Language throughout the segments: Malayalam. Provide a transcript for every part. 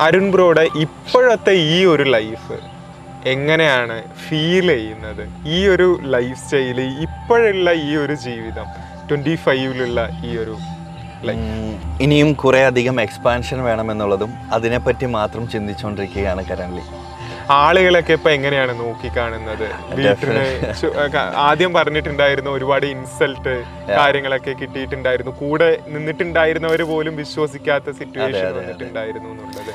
അരുൺ ബ്രോയുടെ ഇപ്പോഴത്തെ ഈ ഒരു ലൈഫ് എങ്ങനെയാണ് ഫീൽ ചെയ്യുന്നത്? ഈ ഒരു ലൈഫ് സ്റ്റൈല്, ഇപ്പോഴുള്ള ഈ ഒരു ജീവിതം, 25-ലുള്ള ഈ ഒരു ലൈഫ്. ഇനിയും കുറേ അധികം എക്സ്പാൻഷൻ വേണമെന്നുള്ളതും അതിനെപ്പറ്റി മാത്രം ചിന്തിച്ചുകൊണ്ടിരിക്കുകയാണ് കറൻലി. ആളുകളൊക്കെ ഇപ്പൊ എങ്ങനെയാണ് നോക്കിക്കാണുന്നത്? വീട്ടിന് ആദ്യം പറഞ്ഞിട്ടുണ്ടായിരുന്നു ഒരുപാട് ഇൻസൾട്ട് കാര്യങ്ങളൊക്കെ കിട്ടിയിട്ടുണ്ടായിരുന്നു, കൂടെ നിന്നിട്ടുണ്ടായിരുന്നവർ പോലും വിശ്വസിക്കാത്ത സിറ്റുവേഷൻ വന്നിട്ടുണ്ടായിരുന്നു എന്നുള്ളത്.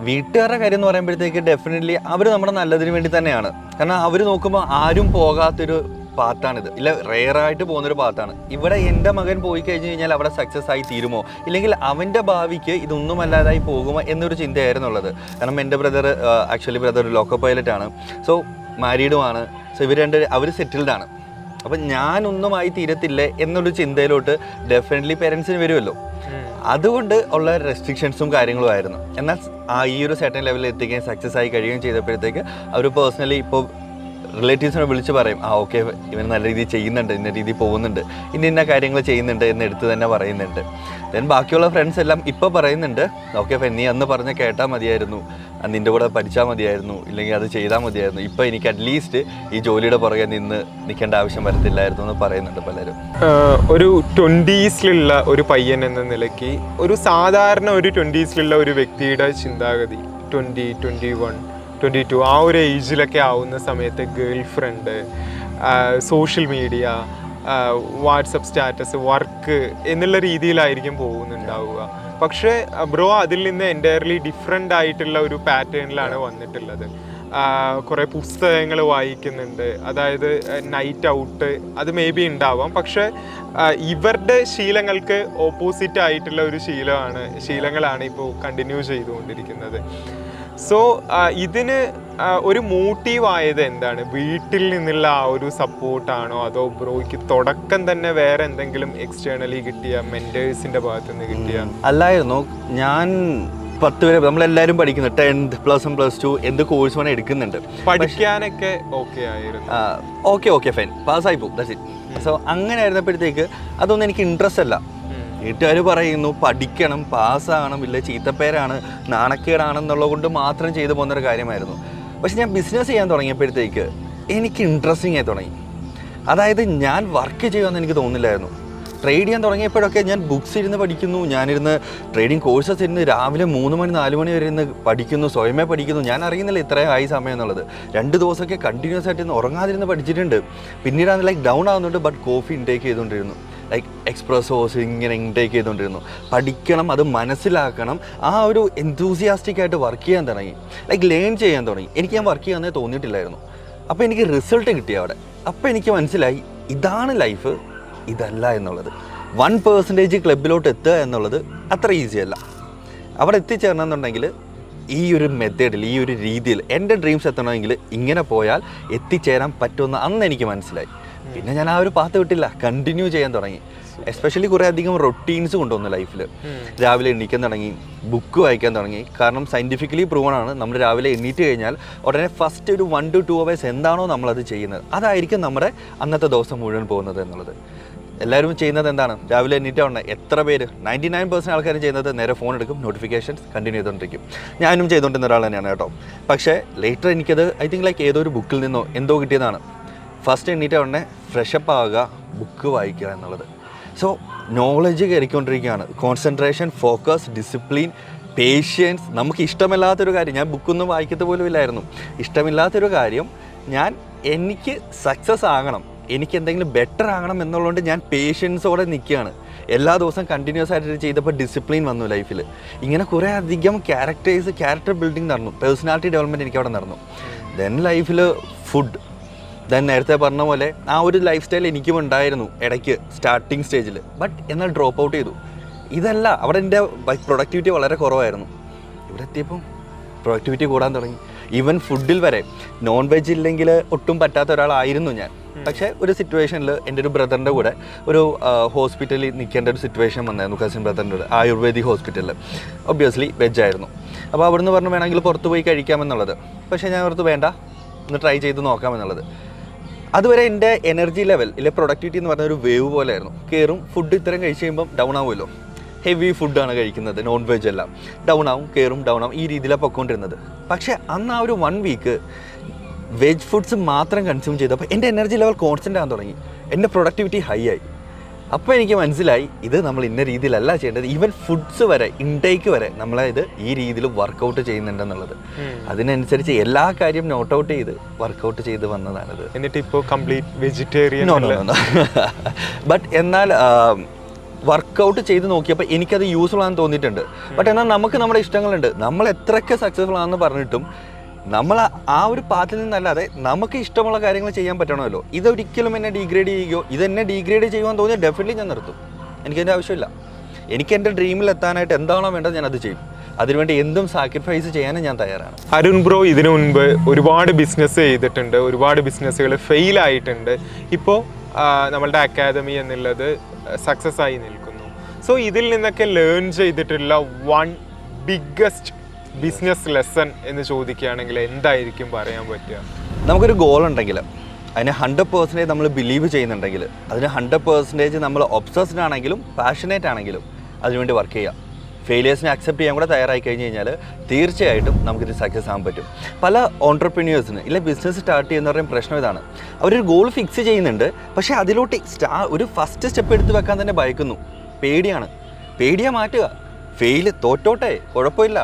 വീട്ടുകാരുടെ കാര്യം എന്ന് പറയുമ്പോഴത്തേക്ക് ഡെഫിനറ്റ്ലി അവർ നമ്മുടെ നല്ലതിന് വേണ്ടി തന്നെയാണ്. കാരണം അവർ നോക്കുമ്പോൾ ആരും പോകാത്തൊരു പാത്താണിത്, ഇല്ല റെയറായിട്ട് പോകുന്നൊരു പാത്താണ്. ഇവിടെ എൻ്റെ മകൻ പോയി കഴിഞ്ഞ് കഴിഞ്ഞാൽ അവിടെ സക്സസ് ആയി തീരുമോ, ഇല്ലെങ്കിൽ അവൻ്റെ ഭാവിക്ക് ഇതൊന്നുമല്ലാതായി പോകുമോ എന്നൊരു ചിന്തയായിരുന്നുള്ളത്. കാരണം എൻ്റെ ബ്രദർ ലോക്കോ പൈലറ്റാണ്, സോ മാരീഡുമാണ്. സോ ഇവർ അവർ സെറ്റിൽഡാണ്. അപ്പം ഞാനൊന്നുമായി തീരത്തില്ലേ എന്നൊരു ചിന്തയിലോട്ട് ഡെഫിനറ്റ്ലി പേരൻസിന് വരുമല്ലോ. അതുകൊണ്ട് ഉള്ള റെസ്ട്രിക്ഷൻസും കാര്യങ്ങളും ആയിരുന്നു. എന്നാൽ ഈ ഒരു സെർട്ടൻ ലെവലിൽ എത്തിക്കുകയും സക്സസ് ആയി കഴിയുകയും ചെയ്തപ്പോഴത്തേക്ക് അവർ പേഴ്സണലി ഇപ്പോൾ റിലേറ്റീവ്സിനെ വിളിച്ച് പറയും, ഓക്കെ ഇവൻ നല്ല രീതിയിൽ ചെയ്യുന്നുണ്ട്, ഇന്ന രീതിയിൽ പോകുന്നുണ്ട്, ഇന്ന കാര്യങ്ങൾ ചെയ്യുന്നുണ്ട് എന്ന് എടുത്ത് തന്നെ പറയുന്നുണ്ട്. ദെൻ ബാക്കിയുള്ള ഫ്രണ്ട്സ് എല്ലാം ഇപ്പോൾ പറയുന്നുണ്ട്, ഓക്കെ നീ അന്ന് പറഞ്ഞ് കേട്ടാൽ മതിയായിരുന്നു, നിൻ്റെ കൂടെ പഠിച്ചാൽ മതിയായിരുന്നു, ഇല്ലെങ്കിൽ അത് ചെയ്താൽ മതിയായിരുന്നു, ഇപ്പോൾ എനിക്ക് അറ്റ്ലീസ്റ്റ് ഈ ജോലിയുടെ പുറകെ നിൽക്കേണ്ട ആവശ്യം വരത്തില്ലായിരുന്നു എന്ന് പറയുന്നുണ്ട് പലരും. ഒരു 20s ഒരു പയ്യൻ എന്ന നിലയ്ക്ക് ഒരു സാധാരണ ഒരു 20s ഒരു വ്യക്തിയുടെ ചിന്താഗതി 20, 21, 22 ആ ഒരു ഏജിലൊക്കെ ആവുന്ന സമയത്ത് girl friend, social media, WhatsApp status, work എന്നുള്ള രീതിയിലായിരിക്കും പോകുന്നുണ്ടാവുക. പക്ഷേ ബ്രോ അതിൽ നിന്ന് എൻറ്റയർലി ഡിഫറെൻ്റ് ആയിട്ടുള്ള ഒരു പാറ്റേണിലാണ് വന്നിട്ടുള്ളത്. കുറേ പുസ്തകങ്ങൾ വായിക്കുന്നുണ്ട്, അതായത് നൈറ്റ് ഔട്ട് അത് മേ ബി ഉണ്ടാവാം, പക്ഷേ ഇവരുടെ ശീലങ്ങൾക്ക് ഓപ്പോസിറ്റ് ആയിട്ടുള്ള ഒരു ശീലങ്ങളാണ് ഇപ്പോൾ കണ്ടിന്യൂ ചെയ്തുകൊണ്ടിരിക്കുന്നത്. സോ ഇതിന് ഒരു മോട്ടീവായത് എന്താണ്? വീട്ടിൽ നിന്നുള്ള ആ ഒരു സപ്പോർട്ടാണോ, അതോ ബ്രോയ്ക്ക് തുടക്കം തന്നെ വേറെ എന്തെങ്കിലും എക്സ്റ്റേണലി കിട്ടിയ മെന്റേഴ്സിന്റെ ഭാഗത്ത് നിന്ന് കിട്ടിയ? അല്ലായിരുന്നു, ഞാൻ 10 വരെ നമ്മളെല്ലാവരും പഠിക്കുന്നു, 10th +1 +2 എന്ത് കോഴ്സ് വേണം എടുക്കുന്നുണ്ട്, പഠിക്കാനൊക്കെ ഓക്കെ ആയിരുന്നു, ഓക്കെ ഫൈൻ പാസ്സായി പോകും, ദാറ്റ്സ് ഇറ്റ്. സോ അങ്ങനെ ആയിരുന്നപ്പോഴത്തേക്ക് അതൊന്നും എനിക്ക് ഇൻട്രസ്റ്റ് അല്ല. വീട്ടുകാർ പറയുന്നു പഠിക്കണം, പാസ്സാകണം, ഇല്ല ചീത്തപ്പേരാണ്, നാണക്കേടാണെന്നുള്ളത് കൊണ്ട് മാത്രം ചെയ്തു പോകുന്നൊരു കാര്യമായിരുന്നു. പക്ഷെ ഞാൻ ബിസിനസ് ചെയ്യാൻ തുടങ്ങിയപ്പോഴത്തേക്ക് എനിക്ക് ഇൻട്രസ്റ്റിംഗ് ആയി തുടങ്ങി. അതായത് ഞാൻ വർക്ക് ചെയ്യുമെന്ന് എനിക്ക് തോന്നുന്നില്ലായിരുന്നു. ട്രേഡ് ചെയ്യാൻ തുടങ്ങിയപ്പോഴൊക്കെ ഞാൻ ബുക്സ് ഇരുന്ന് പഠിക്കുന്നു, ഞാനിരുന്ന് ട്രേഡിങ് കോഴ്സസ് ഇരുന്ന് രാവിലെ 3 മണി 4 മണി വരെ ഇരുന്ന് പഠിക്കുന്നു, സ്വയമേ പഠിക്കുന്നു. ഞാൻ അറിയുന്നില്ല ഇത്രയും ആയി സമയം എന്നുള്ളത്. 2 ദിവസമൊക്കെ കണ്ടിന്യൂസ് ആയിട്ട് ഇന്ന് ഉറങ്ങാതിരുന്ന് പഠിച്ചിട്ടുണ്ട്. പിന്നീടാണ് ലൈക്ക് ഡൗൺ ആകുന്നുണ്ട്, ബട്ട് കോഫി ഇൻടേക്ക് ചെയ്തുകൊണ്ടിരുന്നു, ലൈക്ക് എക്സ്പ്രസോസ് ഇങ്ങനെ ഇൻടേക്ക് ചെയ്തുകൊണ്ടിരുന്നു. പഠിക്കണം, അത് മനസ്സിലാക്കണം, ആ ഒരു എൻതൂസിയാസ്റ്റിക് ആയിട്ട് വർക്ക് ചെയ്യാൻ തുടങ്ങി, ലൈക്ക് ലേൺ ചെയ്യാൻ തുടങ്ങി. എനിക്ക് ഞാൻ വർക്ക് ചെയ്യാനേ തോന്നിയിട്ടില്ലായിരുന്നു. അപ്പോൾ എനിക്ക് റിസൾട്ട് കിട്ടി അവിടെ. അപ്പോൾ എനിക്ക് മനസ്സിലായി ഇതാണ് ലൈഫ്, ഇതല്ല എന്നുള്ളത്. 1% ക്ലബിലോട്ട് എത്തുക എന്നുള്ളത് അത്ര ഈസി അല്ല. അവിടെ എത്തിച്ചേരണമെന്നുണ്ടെങ്കിൽ ഈ ഒരു മെത്തേഡിൽ, ഈ ഒരു രീതിയിൽ എൻ്റെ ഡ്രീംസ് എത്തണമെങ്കിൽ ഇങ്ങനെ പോയാൽ എത്തിച്ചേരാൻ പറ്റുമെന്ന് അന്ന് എനിക്ക് മനസ്സിലായി. പിന്നെ ഞാൻ ആ ഒരു പാത്ത് വിട്ടില്ല, കണ്ടിന്യൂ ചെയ്യാൻ തുടങ്ങി. എസ്പെഷ്യലി കുറേ അധികം റൊട്ടീൻസ് കൊണ്ടുവന്നു ലൈഫിൽ. രാവിലെ എണീക്കാൻ തുടങ്ങി, ബുക്ക് വായിക്കാൻ തുടങ്ങി. കാരണം സയൻറ്റിഫിക്കലി പ്രൂവൺ ആണ്, നമ്മൾ രാവിലെ എണീറ്റ് കഴിഞ്ഞാൽ ഉടനെ ഫസ്റ്റ് ഒരു 1 to 2 hours എന്താണോ നമ്മളത് ചെയ്യുന്നത്, അതായിരിക്കും നമ്മുടെ അന്നത്തെ ദിവസം മുഴുവൻ പോകുന്നത് എന്നുള്ളത്. എല്ലാവരും ചെയ്യുന്നത് എന്താണ്? രാവിലെ എണീറ്റ് ഉടനെ എത്ര പേര്, 99% ആൾക്കാരും ചെയ്യുന്നത് നേരെ ഫോൺ എടുക്കും, നോട്ടിഫിക്കേഷൻസ് കണ്ടിന്യൂ ചെയ്തുകൊണ്ടിരിക്കും. ഞാനും ചെയ്തുകൊണ്ടിരുന്ന ഒരാൾ തന്നെയാണ് കേട്ടോ. പക്ഷേ ലേറ്റർ എനിക്കത് ഐ തിങ്ക് ലൈക്ക് ഏതോ ഒരു ബുക്കിൽ നിന്നോ എന്തോ കിട്ടിയതാണ്. ഫസ്റ്റ് എണീറ്റ് ഉടനെ ഫ്രഷപ്പ് ആവുക, ബുക്ക് വായിക്കുക എന്നുള്ളത്. സോ നോളജ് കയറിക്കൊണ്ടിരിക്കുകയാണ്. Concentration, focus, discipline, patience. നമുക്ക് ഇഷ്ടമില്ലാത്തൊരു കാര്യം, ഞാൻ ബുക്കൊന്നും വായിക്കത്ത് പോലും ഇല്ലായിരുന്നു. ഇഷ്ടമില്ലാത്തൊരു കാര്യം എനിക്ക് സക്സസ് ആകണം, എനിക്ക് എന്തെങ്കിലും ബെറ്റർ ആകണം എന്നുള്ളതുകൊണ്ട് ഞാൻ പേഷ്യൻസോടെ നിൽക്കുകയാണ്. എല്ലാ ദിവസവും കണ്ടിന്യൂസ് ആയിട്ട് ചെയ്തപ്പോൾ ഡിസിപ്ലിൻ വന്നു ലൈഫിൽ. ഇങ്ങനെ കുറേ അധികം ക്യാരക്ടർ ബിൽഡിങ് നടന്നു, പേഴ്സണാലിറ്റി ഡെവലപ്മെൻറ്റ് എനിക്ക് അവിടെ നടന്നു. ദെൻ ലൈഫിൽ ഫുഡ്, ദെൻ നേരത്തെ പറഞ്ഞ പോലെ ആ ഒരു ലൈഫ് സ്റ്റൈൽ എനിക്കും ഉണ്ടായിരുന്നു ഇടയ്ക്ക് സ്റ്റാർട്ടിങ് സ്റ്റേജിൽ. ബട്ട് എന്നാൽ ഡ്രോപ്പ് ഔട്ട് ചെയ്തു. ഇതല്ല, അവിടെ എൻ്റെ പ്രൊഡക്ടിവിറ്റി വളരെ കുറവായിരുന്നു. ഇവിടെ എത്തിയപ്പം പ്രൊഡക്ടിവിറ്റി കൂടാൻ തുടങ്ങി. ഈവൻ ഫുഡിൽ വരെ നോൺ വെജ് ഇല്ലെങ്കിൽ ഒട്ടും പറ്റാത്ത ഒരാളായിരുന്നു ഞാൻ. പക്ഷേ ഒരു സിറ്റുവേഷനിൽ എൻ്റെ ഒരു ബ്രദറിൻ്റെ കൂടെ ഒരു ഹോസ്പിറ്റലിൽ നിൽക്കേണ്ട ഒരു സിറ്റുവേഷൻ വന്നായിരുന്നു, കസിൻ ബ്രദറിൻ്റെ കൂടെ ആയുർവേദിക് ഹോസ്പിറ്റലിൽ. ഒബ്വിയസ്ലി വെജായിരുന്നു. അപ്പോൾ അവിടുന്ന് പറഞ്ഞു വേണമെങ്കിൽ പുറത്ത് പോയി കഴിക്കാമെന്നുള്ളത്. പക്ഷേ ഞാൻ ഓർത്ത് വേണ്ട, ഒന്ന് ട്രൈ ചെയ്ത് നോക്കാമെന്നുള്ളത്. അതുവരെ എൻ്റെ എനർജി ലെവൽ ഇല്ലെ പ്രൊഡക്ടിവിറ്റി എന്ന് പറഞ്ഞ ഒരു വേവ് പോലെ ആയിരുന്നു. കയറും, ഫുഡ് ഇത്രയും കഴിച്ച് കഴിയുമ്പം ഡൗൺ ആവുമല്ലോ. ഹെവി ഫുഡാണ് കഴിക്കുന്നത്, നോൺ വെജ് എല്ലാം, ഡൗൺ ആവും കയറും ഡൗൺ ആവും, ഈ രീതിയിലാണ് പൊയ്ക്കൊണ്ടിരുന്നത്. പക്ഷേ അന്ന് ആ ഒരു 1 വീക്ക് വെജ് ഫുഡ്സ് മാത്രം കൺസ്യൂം ചെയ്തപ്പോൾ എൻ്റെ എനർജി ലെവൽ കോൺസ്റ്റൻ്റ് ആകാൻ തുടങ്ങി, എൻ്റെ പ്രൊഡക്ടിവിറ്റി ഹൈ ആയി. അപ്പോൾ എനിക്ക് മനസ്സിലായി ഇത് നമ്മൾ ഇന്ന രീതിയിലല്ല ചെയ്യേണ്ടത്. ഈവൻ ഫുഡ്സ് വരെ, ഇൻടേക്ക് വരെ നമ്മളത് ഈ രീതിയിൽ വർക്കൗട്ട് ചെയ്യുന്നുണ്ടെന്നുള്ളത്. അതിനനുസരിച്ച് എല്ലാ കാര്യം നോട്ട് ഔട്ട് ചെയ്ത് വർക്കൗട്ട് ചെയ്ത് വന്നതാണിത്. എന്നിട്ട് ഇപ്പോൾ കംപ്ലീറ്റ് വെജിറ്റേറിയൻ. ബട്ട് എന്നാൽ വർക്കൗട്ട് ചെയ്ത് നോക്കിയപ്പോൾ എനിക്കത് യൂസ്ഫുൾ ആണെന്ന് തോന്നിയിട്ടുണ്ട്. ബട്ട് എന്നാൽ നമുക്ക് നമ്മുടെ ഇഷ്ടങ്ങളുണ്ട്. നമ്മൾ എത്രയൊക്കെ സക്സസ്ഫുൾ ആണെന്ന് പറഞ്ഞിട്ടും നമ്മൾ ആ ഒരു പാത്തിൽ നിന്നല്ലാതെ നമുക്ക് ഇഷ്ടമുള്ള കാര്യങ്ങൾ ചെയ്യാൻ പറ്റണമല്ലോ. ഇതൊരിക്കലും എന്നെ ഡീഗ്രേഡ് ചെയ്യുകയോ ഇതെന്നെ ഡീഗ്രേഡ് ചെയ്യുവാൻ തോന്നിയാൽ ഡെഫിനറ്റ്ലി ഞാൻ നിർത്തും. എനിക്കതിൻ്റെ ആവശ്യമില്ല. എനിക്ക് എൻ്റെ ഡ്രീമിൽ എത്താനായിട്ട് എന്താണോ വേണ്ടത് ഞാൻ അത് ചെയ്യും. അതിനുവേണ്ടി എന്തും സാക്രിഫൈസ് ചെയ്യാനും ഞാൻ തയ്യാറാണ്. അരുൺ ബ്രോ ഇതിനു മുൻപ് ഒരുപാട് ബിസിനസ് ചെയ്തിട്ടുണ്ട്, ഒരുപാട് ബിസിനസ്സുകൾ ഫെയിൽ ആയിട്ടുണ്ട്. ഇപ്പോൾ നമ്മളുടെ അക്കാദമി എന്നുള്ളത് സക്സസ് ആയി നിൽക്കുന്നു. സോ ഇതിൽ നിന്നൊക്കെ ലേൺ ചെയ്തിട്ടുള്ള വൺ ബിഗ്ഗസ്റ്റ് ബിസിനസ് ലെസൺ എന്ന് ചോദിക്കുകയാണെങ്കിൽ എന്തായിരിക്കും പറയാൻ പറ്റുക? നമുക്കൊരു ഗോൾ ഉണ്ടെങ്കിൽ അതിന് 100% നമ്മൾ ബിലീവ് ചെയ്യുന്നുണ്ടെങ്കിൽ, അതിന് 100% നമ്മൾ ഒബ്സസ്ഡ് ആണെങ്കിലും പാഷനേറ്റ് ആണെങ്കിലും അതിനുവേണ്ടി വർക്ക് ചെയ്യുക. ഫെയിലിയേഴ്സിനെ അക്സെപ്റ്റ് ചെയ്യാൻ കൂടെ തയ്യാറായി കഴിഞ്ഞ് കഴിഞ്ഞാൽ തീർച്ചയായിട്ടും നമുക്കിത് സക്സസ് ആകാൻ പറ്റും. പല ഓൺട്രപ്രന്യൂഴ്സിന് ഇല്ല ബിസിനസ് സ്റ്റാർട്ട് ചെയ്യുന്നവരുടെയും പ്രശ്നം ഇതാണ്. അവരൊരു ഗോൾ ഫിക്സ് ചെയ്യുന്നുണ്ട്, പക്ഷേ അതിലോട്ട് ഒരു ഫസ്റ്റ് സ്റ്റെപ്പ് എടുത്ത് വെക്കാൻ തന്നെ ഭയക്കുന്നു. പേടിയാ മാറ്റുക. തോറ്റോട്ടെ, കുഴപ്പമില്ല,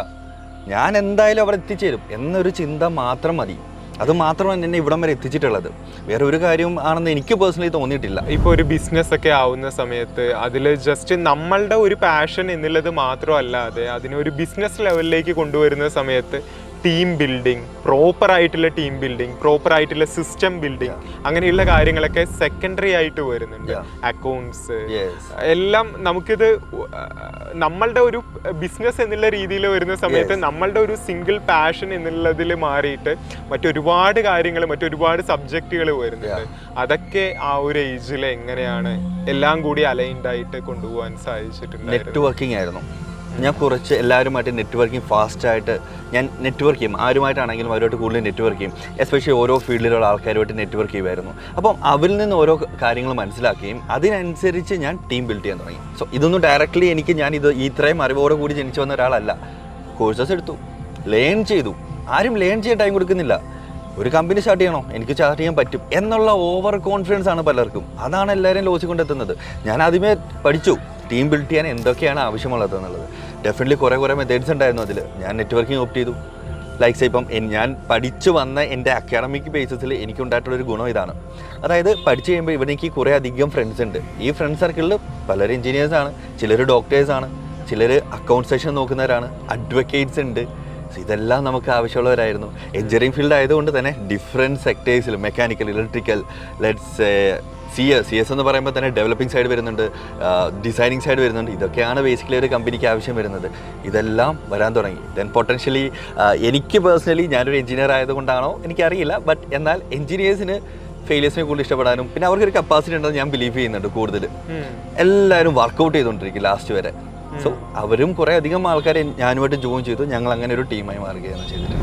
ഞാൻ എന്തായാലും അവിടെ എത്തിച്ചേരും എന്നൊരു ചിന്ത മാത്രം മതി. അത് മാത്രമാണ് എന്നെ ഇവിടം വരെ എത്തിച്ചിട്ടുള്ളത്. വേറെ ഒരു കാര്യം ആണെന്ന് എനിക്ക് പേഴ്സണലി തോന്നിയിട്ടില്ല. ഇപ്പോൾ ഒരു ബിസിനസ് ഒക്കെ ആവുന്ന സമയത്ത് അതിൽ ജസ്റ്റ് നമ്മളുടെ ഒരു പാഷൻ എന്നുള്ളത് മാത്രമല്ലാതെ അതിനൊരു ബിസിനസ് ലെവലിലേക്ക് കൊണ്ടുവരുന്ന സമയത്ത് ടീം ബിൽഡിങ്, പ്രോപ്പറായിട്ടുള്ള ടീം ബിൽഡിങ്, പ്രോപ്പറായിട്ടുള്ള സിസ്റ്റം ബിൽഡിങ്, അങ്ങനെയുള്ള കാര്യങ്ങളൊക്കെ സെക്കൻഡറി ആയിട്ട് വരുന്നുണ്ട്. അക്കൗണ്ട്സ് എല്ലാം നമുക്കിത് നമ്മളുടെ ഒരു ബിസിനസ് എന്നുള്ള രീതിയിൽ വരുന്ന സമയത്ത് നമ്മളുടെ ഒരു സിംഗിൾ പാഷൻ എന്നുള്ളതിൽ മാറിയിട്ട് മറ്റൊരുപാട് കാര്യങ്ങൾ, മറ്റൊരുപാട് സബ്ജക്റ്റുകൾ വരുന്നുണ്ട്. അതൊക്കെ ആ ഒരു ഏജിൽ എങ്ങനെയാണ് എല്ലാം കൂടി അലൈൻഡ് ആയിട്ട് കൊണ്ടുപോകാൻ സാധിച്ചിട്ടുണ്ട്? നെറ്റ്വർക്കിംഗ് ആയിരുന്നു. ഞാൻ കുറച്ച് എല്ലാവരുമായിട്ട് നെറ്റ്വർക്കിംഗ് ഫാസ്റ്റായിട്ട് ഞാൻ നെറ്റ്വർക്ക് ചെയ്യും. ആരുമായിട്ടാണെങ്കിലും അവരുമായിട്ട് കൂടുതൽ നെറ്റ്വർക്ക് ചെയ്യും. എസ്പെഷ്യലി ഓരോ ഫീൽഡിലുള്ള ആൾക്കാരുമായിട്ട് നെറ്റ്വർക്ക് ചെയ്യുമായിരുന്നു. അപ്പം അവരിൽ നിന്ന് ഓരോ കാര്യങ്ങൾ മനസ്സിലാക്കുകയും അതിനനുസരിച്ച് ഞാൻ ടീം ബിൽഡ് ചെയ്യാൻ തുടങ്ങി. സോ ഇതൊന്നും ഡയറക്റ്റ്ലി ഇത് ഇത്രയും അറിവോടെ കൂടി ജനിച്ചു വന്ന ഒരാളല്ല. കോഴ്സസ് എടുത്തു, ലേൺ ചെയ്തു. ആരും ലേൺ ചെയ്യാൻ ടൈം കൊടുക്കുന്നില്ല. ഒരു കമ്പനി സ്റ്റാർട്ട് ചെയ്യണോ, എനിക്ക് സ്റ്റാർട്ട് ചെയ്യാൻ പറ്റും എന്നുള്ള ഓവർ കോൺഫിഡൻസ് ആണ് പലർക്കും. അതാണ് എല്ലാവരും ലോസിൽ കൊണ്ടെത്തുന്നത്. ഞാൻ ആദ്യമേ പഠിച്ചു ടീം ബിൽഡ് ചെയ്യാൻ എന്തൊക്കെയാണ് ആവശ്യമുള്ളത് എന്നുള്ളത്. ഡെഫിനറ്റ്ലി കുറേ മെത്തേഡ്സ് ഉണ്ടായിരുന്നു അതിൽ. ഞാൻ നെറ്റ്വർക്കിംഗ് ഓപ്റ്റ് ചെയ്തു. ലൈക്സ് ഇപ്പം ഞാൻ പഠിച്ചു വന്ന എൻ്റെ അക്കാഡമിക് ബേസിസിൽ എനിക്കുണ്ടായിട്ടുള്ളൊരു ഗുണം ഇതാണ്. അതായത് പഠിച്ചു കഴിയുമ്പോൾ ഇവിടെ എനിക്ക് കുറേ അധികം ഫ്രണ്ട്സ് ഉണ്ട്. ഈ ഫ്രണ്ട് സർക്കിളിൽ പലരും എഞ്ചിനീയേഴ്സാണ്, ചിലർ ഡോക്ടേഴ്സാണ്, ചിലർ അക്കൗണ്ട് സെക്ഷൻ നോക്കുന്നവരാണ്, അഡ്വക്കേറ്റ്സ് ഉണ്ട്. ഇതെല്ലാം നമുക്ക് ആവശ്യമുള്ളവരായിരുന്നു. എഞ്ചിനീയറിംഗ് ഫീൽഡ് ആയതുകൊണ്ട് തന്നെ ഡിഫറെൻറ്റ് സെക്ടേഴ്സിൽ മെക്കാനിക്കൽ, ഇലക്ട്രിക്കൽ, സി എസ് എന്ന് പറയുമ്പോൾ തന്നെ ഡെവലപ്പിംഗ് സൈഡ് വരുന്നുണ്ട്, ഡിസൈനിങ് സൈഡ് വരുന്നുണ്ട്. ഇതൊക്കെയാണ് ബേസിക്കലി ഒരു കമ്പനിക്ക് ആവശ്യം വരുന്നത്. ഇതെല്ലാം വരാൻ തുടങ്ങി. ദെൻ പൊട്ടൻഷ്യലി എനിക്ക് പേഴ്സണലി ഞാനൊരു എഞ്ചിനീയർ ആയതുകൊണ്ടാണോ എനിക്കറിയില്ല, ബട്ട് എന്നാൽ എഞ്ചിനീയേഴ്സിന് ഫെയിലിയേഴ്സിനെ കൂടുതൽ ഇഷ്ടപ്പെടാനും പിന്നെ അവർക്കൊരു കപ്പാസിറ്റി ഉണ്ടെന്ന് ഞാൻ ബിലീവ് ചെയ്യുന്നുണ്ട്. കൂടുതൽ എല്ലാവരും വർക്കൗട്ട് ചെയ്തുകൊണ്ടിരിക്കും ലാസ്റ്റ് വരെ. സോ അവരും കുറേ അധികം ആൾക്കാരെ ഞാനുമായിട്ട് ജോയിൻ ചെയ്തു. ഞങ്ങൾ അങ്ങനെ ഒരു ടീമായി മാറുകയാണ് ചെയ്തിട്ട്.